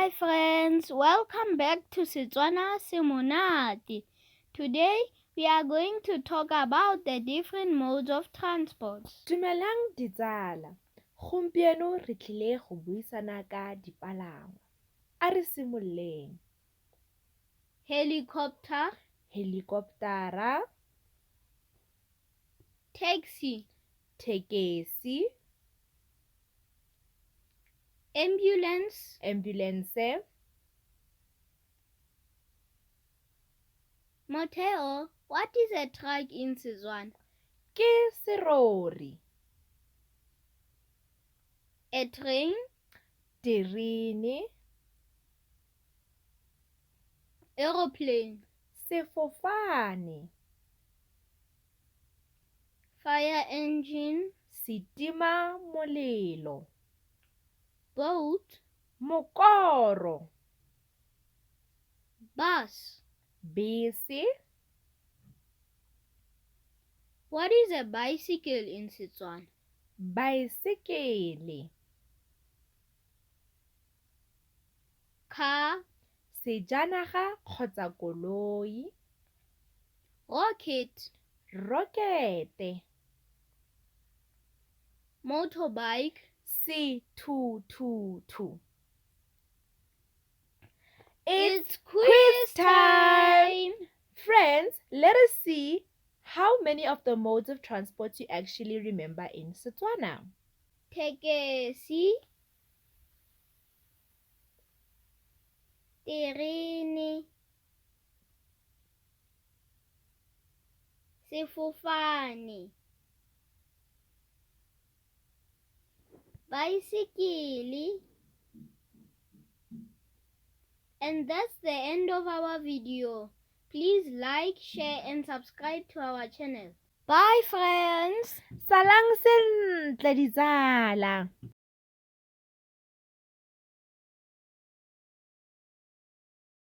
Hi friends, welcome back to Setswana Semonate. Today we are going to talk about the different modes of transport. Dumelang ditsala. Gompieno re tlile go buisana ka dipalangwa. A re simoleng. Helicopter, Helikoptara, taxi, tekesi, ambulance, ambulance, motel. What is a truck in Setswana? ke serori, A train, terene, aeroplane, sefofane, fire engine, setima molelo, boat, mokoro, bus. bese. What is a bicycle in Setswana? Baesekele, Car, sejanaga kgotsa koloi, rocket, rokete, motorbike, sethuthuthu. It's quiz time! Friends, let us see how many of the modes of transport you actually remember in Setswana. Tekesi, terene, sefofane, bicycle. And that's the end of our video. Please like, share and subscribe to our channel. Bye friends! Salang sentle ditsala.